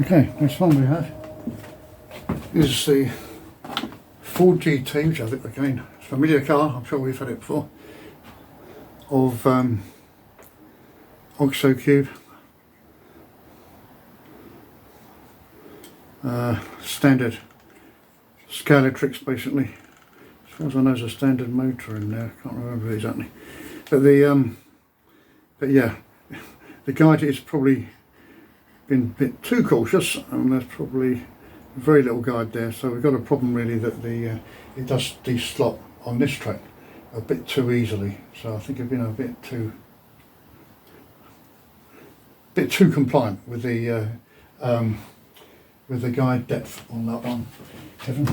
Okay, next one we have is the Ford GT, which I think again, it's a familiar car, I'm sure we've had it before, of Oxo Cube, standard Scalatrix basically. As far as I know, there's a standard motor in there. I can't remember exactly, but yeah, the guide is probably been a bit too cautious, and there's probably very little guide there. So we've got a problem really that it does de-slot on this track a bit too easily. So I think I've been a bit too compliant with the guide depth on that one, Kevin.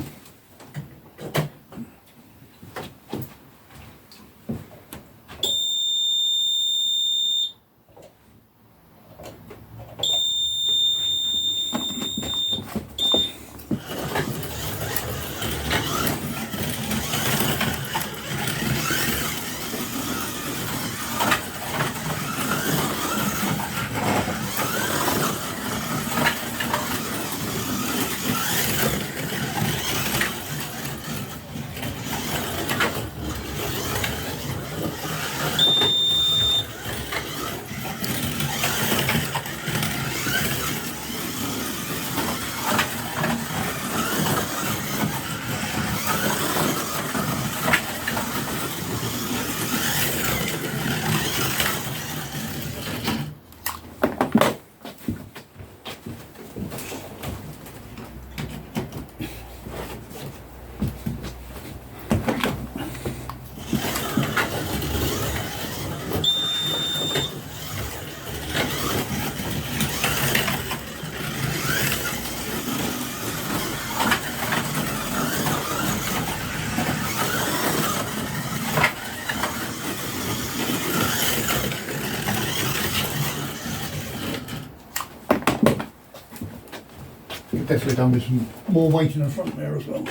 Definitely done with some more weight in the front there as well.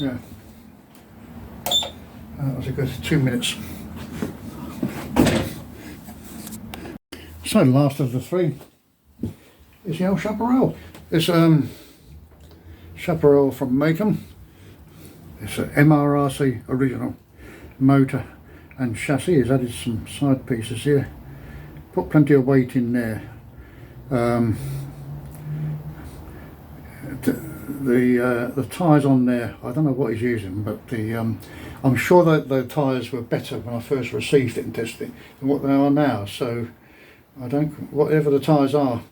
Yeah, that was a good 2 minutes. So the last of the three is the old Chaparral. It's Chaparral from Macon. It's an MRRC original motor and chassis. Has added some side pieces here. Put plenty of weight in there. The tyres on there, I don't know what he's using, but I'm sure that the tyres were better when I first received it and tested it than what they are now. So I don't, whatever the tyres are,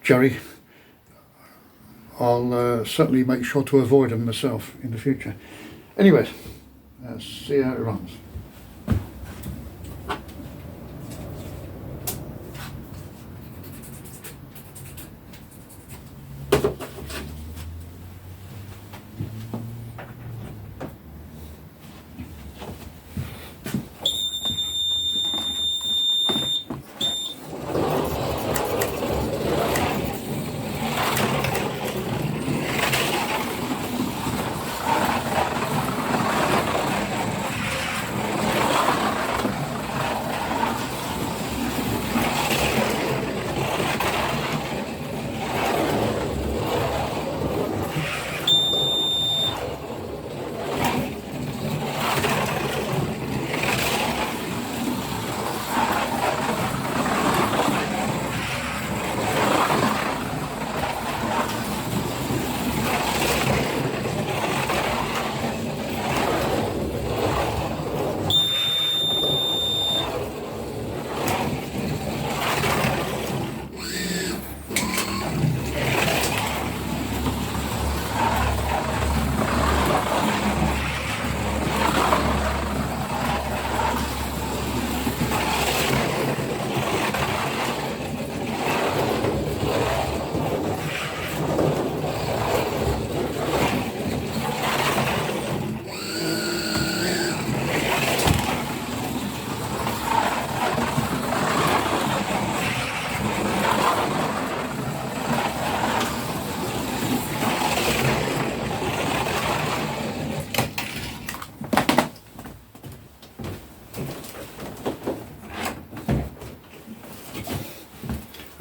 Jerry, I'll certainly make sure to avoid them myself in the future. Anyway, let's see how it runs.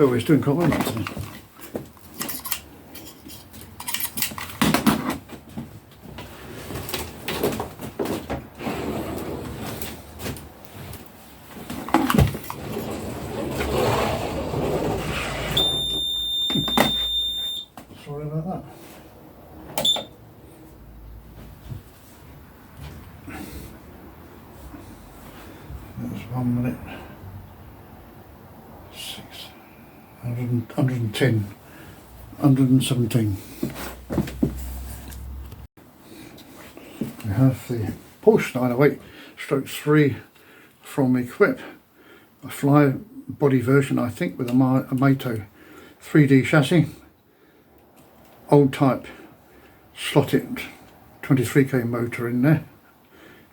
Oh, it's doing quite well actually. Sorry about that. That's 1 minute. 110, 117. We have the Porsche 908 stroke 3 from Equip, a fly body version I think with a Mato 3D chassis, old type slotted 23k motor in there,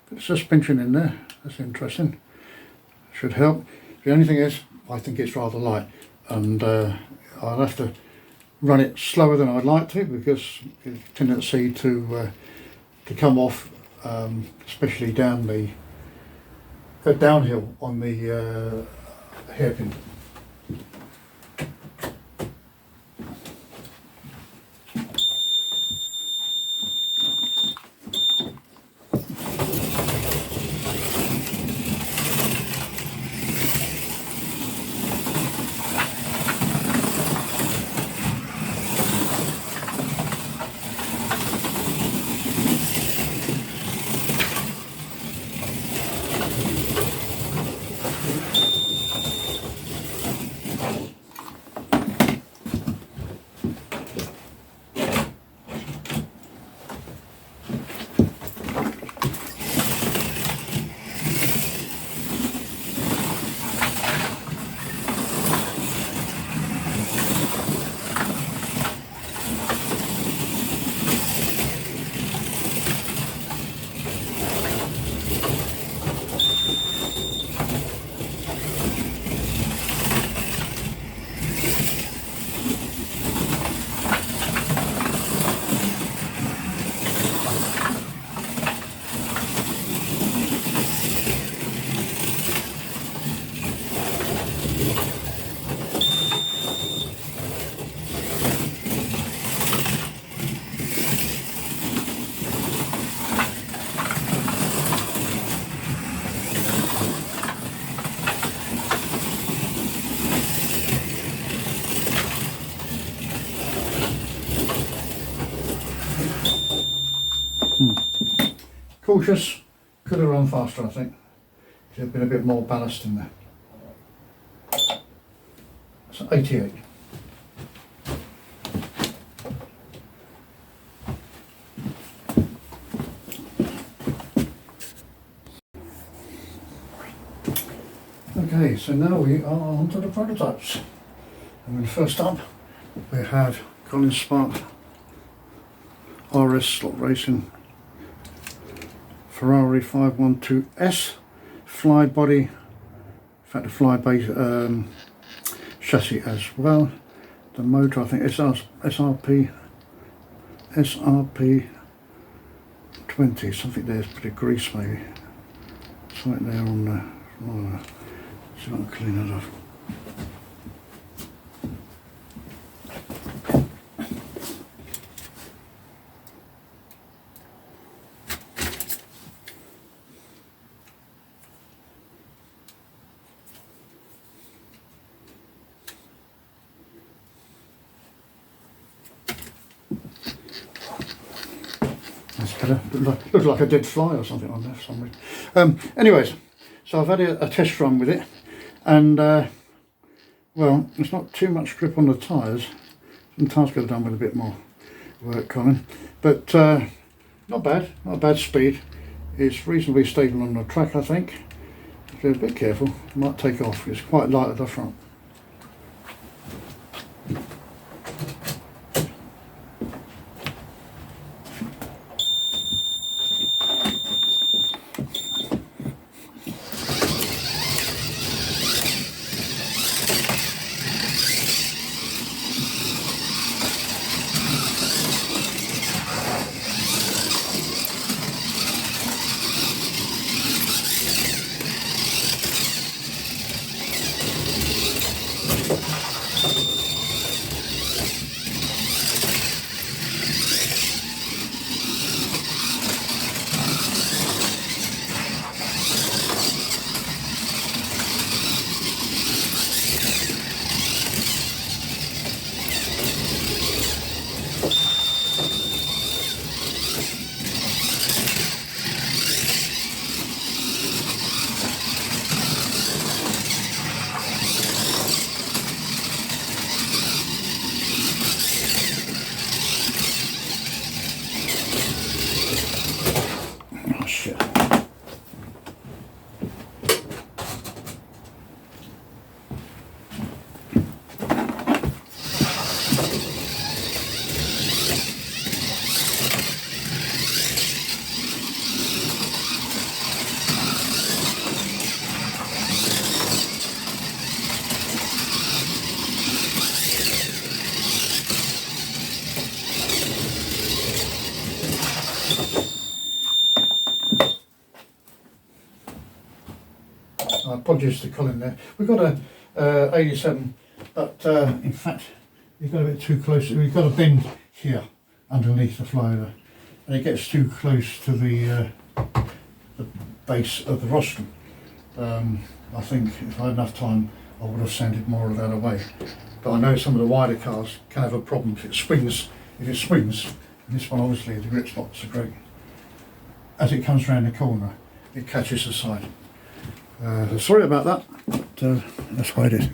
bit of suspension in there, that's interesting, should help. The only thing is I think it's rather light, and I'll have to run it slower than I'd like to because it's a tendency to come off, especially down the downhill on the hairpin. Cautious, could have run faster I think. There's been a bit more ballast in there. So 88. Okay, so now we are on to the prototypes. And first up we have Colin Spark RS Slot Racing Ferrari 512S fly body, in fact a fly base chassis as well. The motor I think SRP 20, something there's a bit of grease maybe, something there on the, see if I can clean that off. Looks like a dead fly or something on there for some reason. Anyways, so I've had a test run with it, and well, there's not too much grip on the tyres. Some tyres could have done with a bit more work, Colin, but not bad speed. It's reasonably stable on the track, I think. If you're a bit careful, it might take off. It's quite light at the front. apologies to Colin there. We've got a 87, but in fact you've got a bit too close. We've got a bend here underneath the flyover, and it gets too close to the base of the rostrum. I think if I had enough time I would have sanded more of that away. But I know some of the wider cars can have a problem if it swings. If it swings, and this one obviously the grip's not so great. As it comes around the corner, it catches the side. Sorry about that, but that's why it is.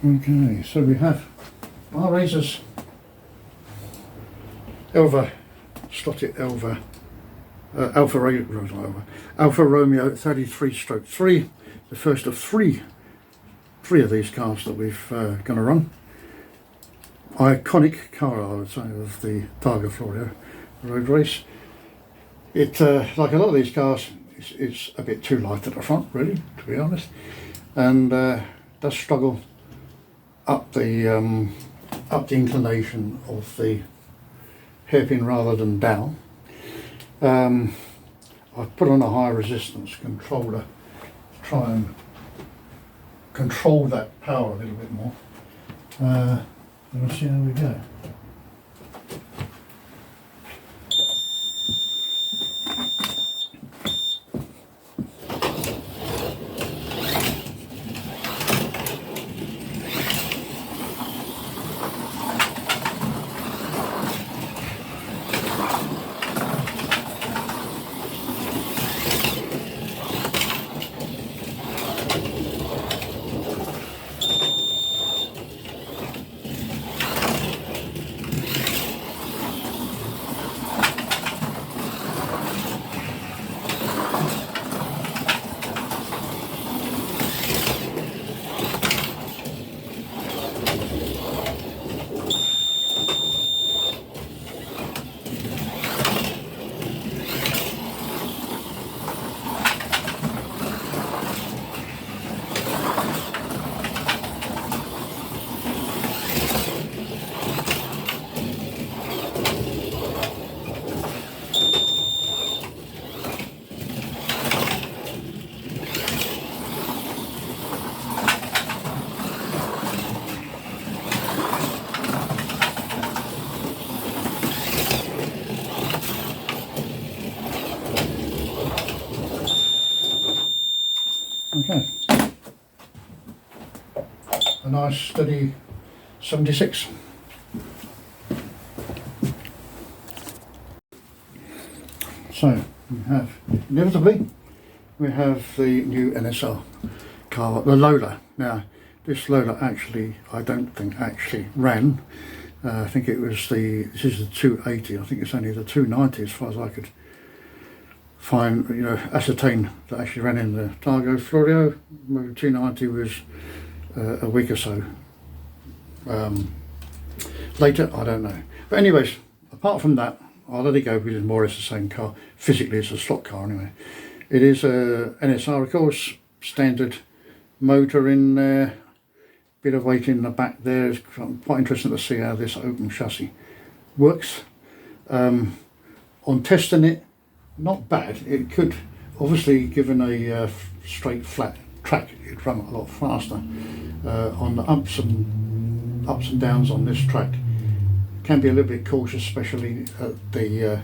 Okay, so we have our razors Elva, slotted Elva, Alfa Romeo 33/3, the first of three of these cars that we've going to run. Iconic car, I would say, of the Targa Florio road race. It, like a lot of these cars, it's a bit too light at the front, really, to be honest, and does struggle up the inclination of the hairpin rather than down. I've put on a high resistance controller to try and control that power a little bit more. Let's see how we go. Okay, a nice steady 76. So we have, inevitably, we have the new NSR car, the Lola. Now this Lola actually, I don't think actually ran. I think it was this is the 280, I think it's only the 290 as far as I could find, ascertain that actually ran in the Targa Florio. 290 was a week or so later, I don't know. But anyways, apart from that, I'll let it go because it's more or less the same car. Physically it's a slot car anyway. It is a NSR, of course, standard motor in there, bit of weight in the back there. It's quite interesting to see how this open chassis works. On testing it, not bad. It could, obviously, given a straight flat track, it'd run a lot faster. On the ups and downs on this track, can be a little bit cautious, especially at the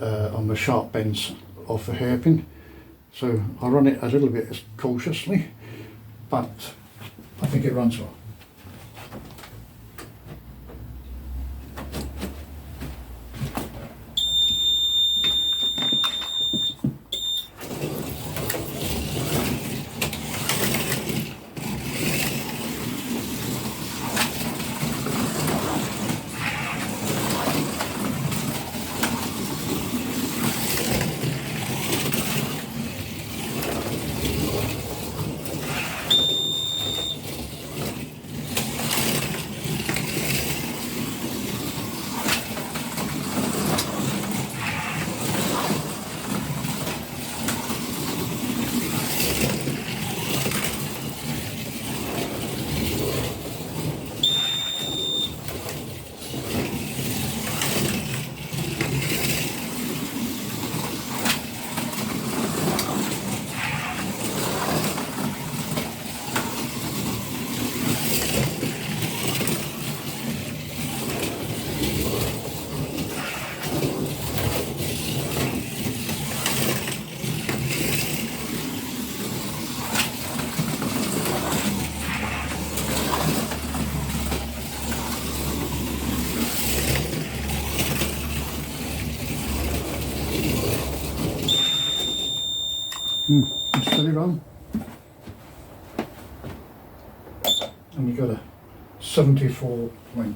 on the sharp bends of the hairpin. So I run it a little bit cautiously, but I think it runs well. steady run. And we got a 74.9.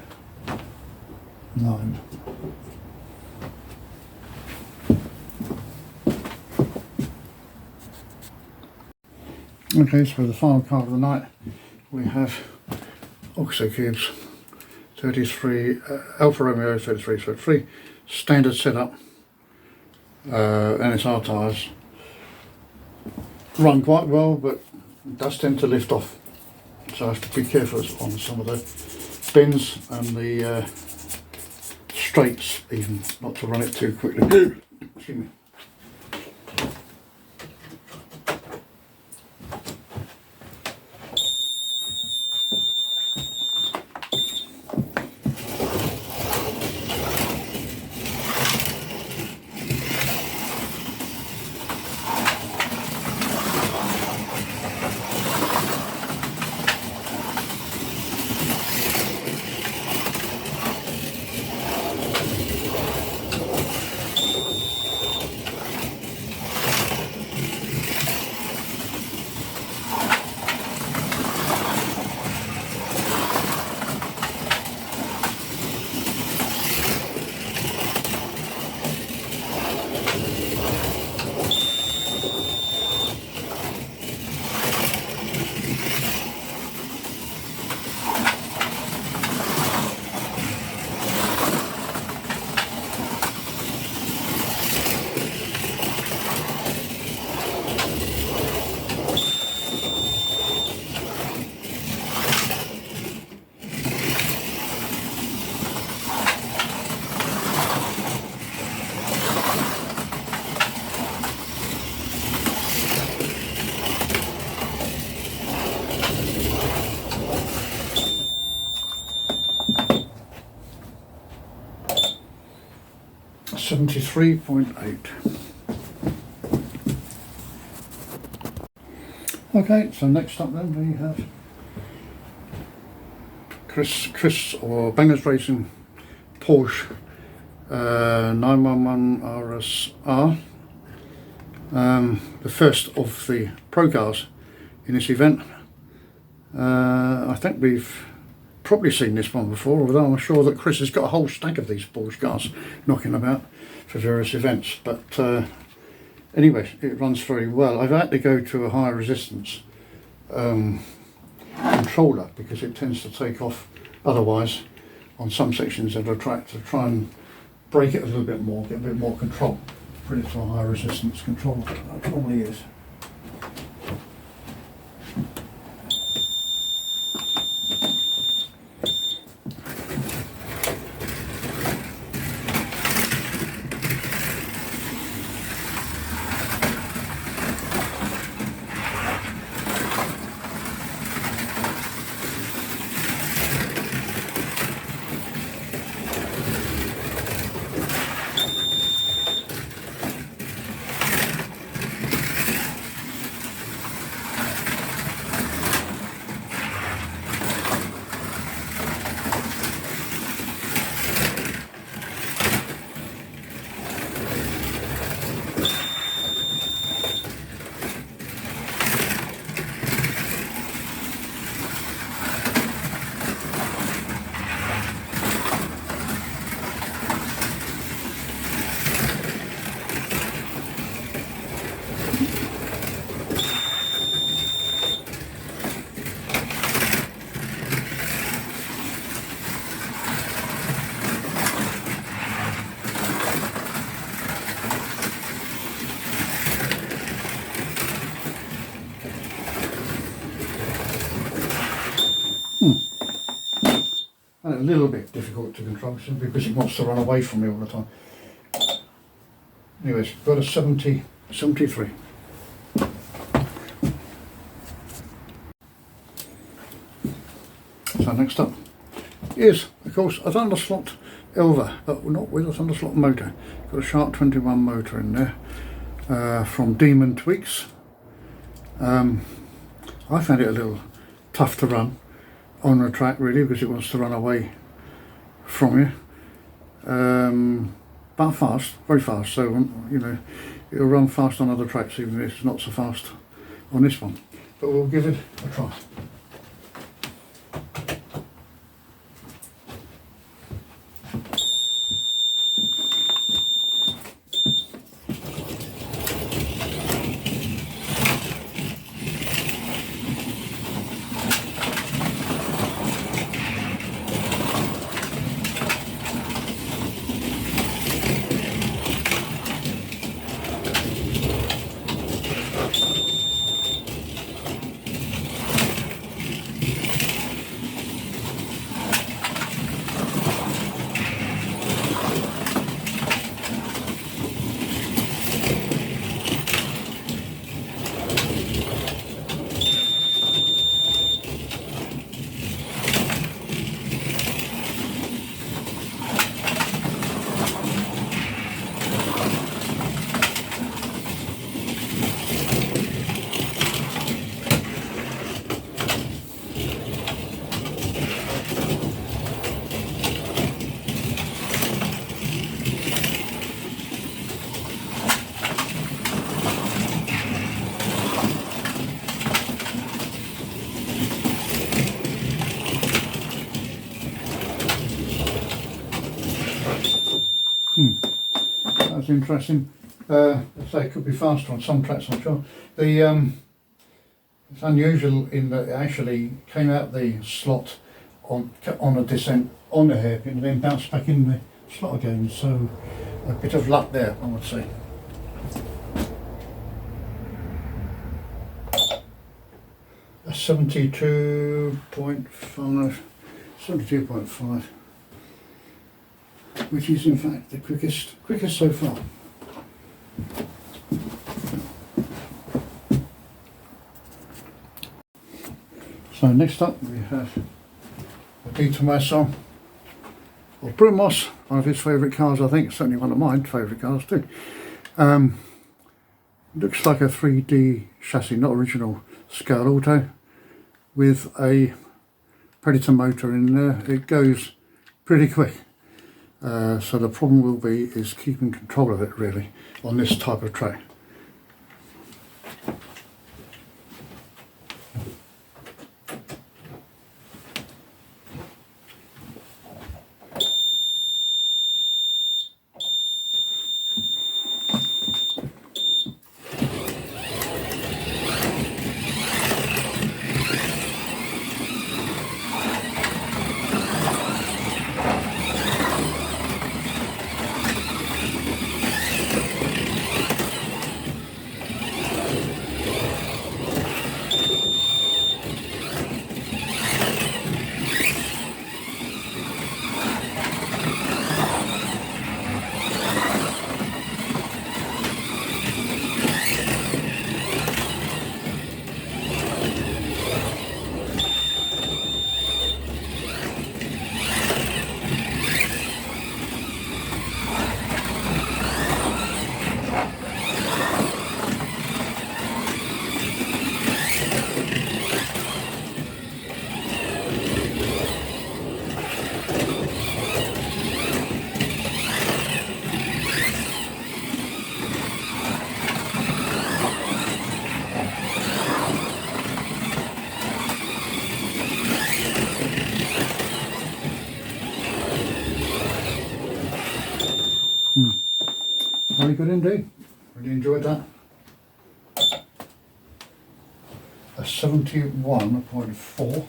Okay, so for the final car of the night, we have Oxo Cubes 33, Alfa Romeo 33, so 3 standard setup, NSR tyres. Run quite well, but does tend to lift off, so I have to be careful on some of the bends and the straights, even not to run it too quickly. Excuse me. .8. Okay, so next up then we have Chris or Bangers Racing Porsche 911 RSR, the first of the pro cars in this event. I think we've probably seen this one before, although I'm sure that Chris has got a whole stack of these Porsche cars knocking about for various events. But anyway, it runs very well. I've had to go to a higher resistance controller because it tends to take off otherwise on some sections of the track, to try and brake it a little bit more, get a bit more control. Put it to a higher resistance controller. That probably is. And a little bit difficult to control simply because it wants to run away from me all the time. Anyways, got a 73. So next up is, of course, a Thunderslot Elva, but not with a Thunderslot motor. Got a Shark 21 motor in there from Demon Tweaks. I found it a little tough to run on the track, really, because it wants to run away from you, but fast, very fast, so you know, it'll run fast on other tracks even if it's not so fast on this one, but we'll give it a try. That's interesting. I say it could be faster on some tracks, I'm sure. It's unusual in that it actually came out the slot on a descent on the hairpin and then bounced back in the slot again. So a bit of luck there, I would say. A 72.5, 72.5. Which is in fact the quickest so far. So next up we have a Ditomaso, or Brumos, one of his favourite cars, I think, certainly one of my favourite cars too. Looks like a 3D chassis, not original scale auto, with a Predator motor in there. It goes pretty quick. So the problem will be is keeping control of it really on this type of track. Very good indeed. Really enjoyed that. A 71.4,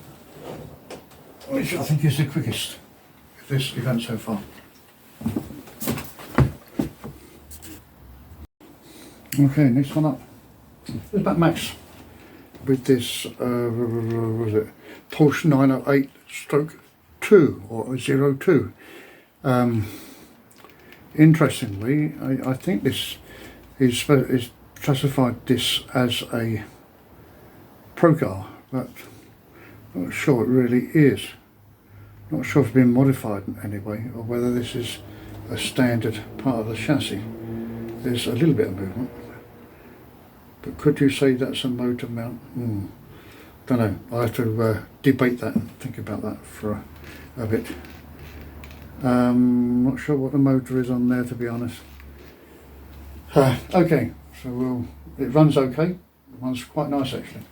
which I think is the quickest of this event so far. Okay, next one up. There's Back Max with this, what was it? Porsche 908 stroke 2 or 02. Interestingly, I think this is classified this as a pro car, but I'm not sure it really is. Not sure if it's been modified in any way or whether this is a standard part of the chassis. There's a little bit of movement, but could you say that's a motor mount? Don't know. I have to debate that and think about that for a bit. Not sure what the motor is on there, to be honest. Okay, so it runs okay. runs quite nice actually.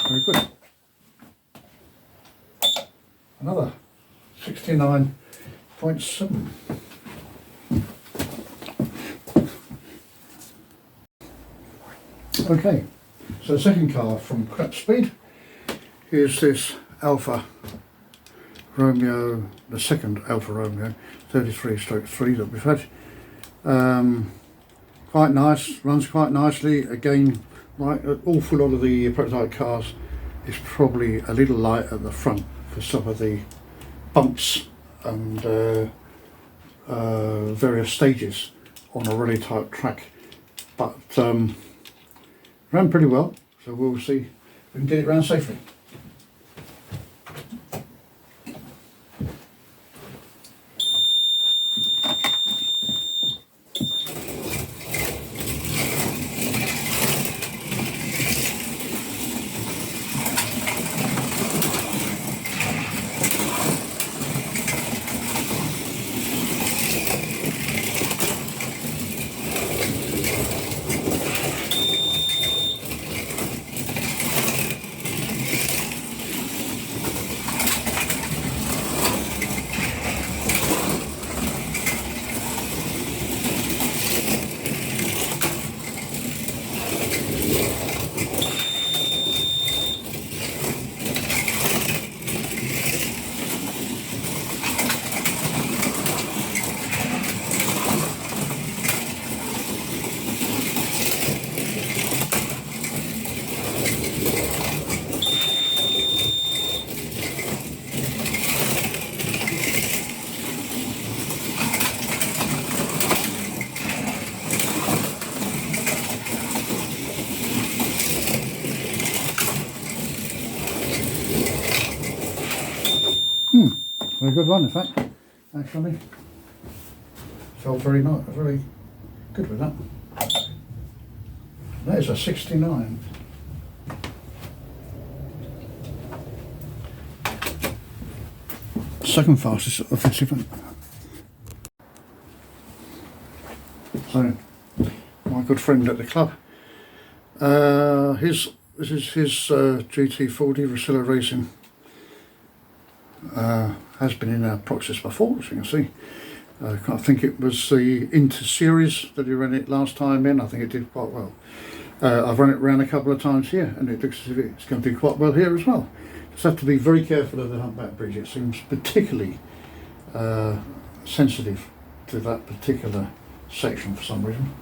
Very good. Another 69.7. Okay, so the second car from Crap Speed is this Alfa Romeo, the second Alfa Romeo 33/3 that we've had. Quite nice, runs quite nicely. Again, like an awful lot of the prototype cars, it's probably a little light at the front for some of the bumps and various stages on a rally type track, but ran pretty well, so we'll see if we can get it around safely. Very good run, in fact. Actually, felt very nice, very good with that. That is a 69. Second fastest offensive one. So, my good friend at the club, this is his GT40 Rosillo Racing. Has been in our Proxys before, as you can see. I think it was the Inter Series that he ran it last time in. I think it did quite well. I've run it around a couple of times here, and it looks as if it's going to do quite well here as well. Just have to be very careful of the humpback bridge. It seems particularly sensitive to that particular section for some reason.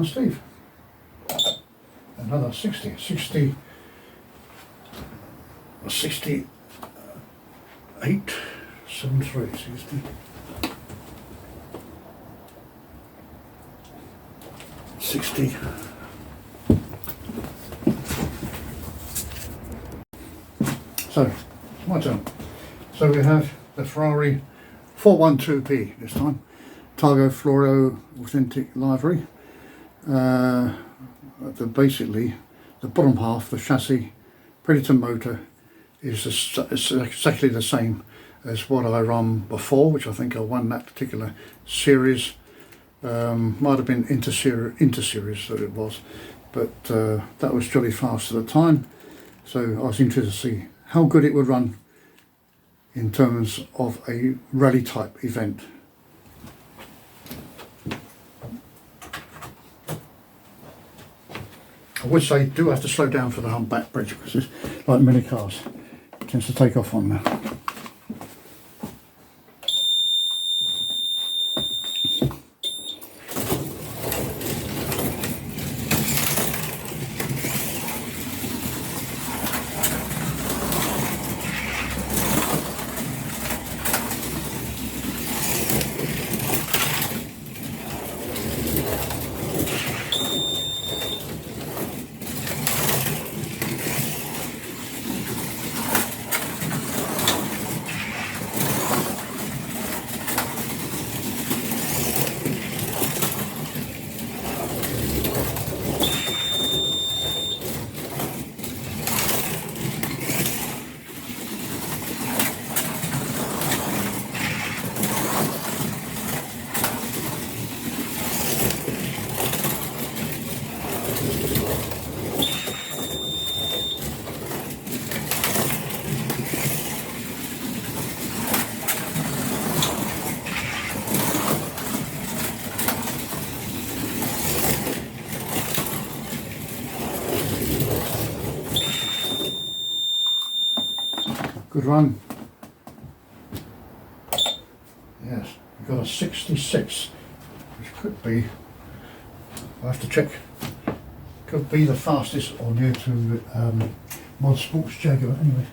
Steve. Another 60, 68, 73, 60. 60. So, my turn. So we have the Ferrari 412P this time. Targa Florio authentic livery. Basically, the bottom half, the chassis, Predator motor, is exactly the same as what I run before, which I think I won that particular series. Might have been inter-series that it was, but that was jolly fast at the time. So I was interested to see how good it would run in terms of a rally type event. I would say do have to slow down for the humpback bridge because it's like many cars, it tends to take off on there. Good run. Yes, we've got a 66, which could be, I have to check, could be the fastest or near to Mod Sports Jaguar anyway.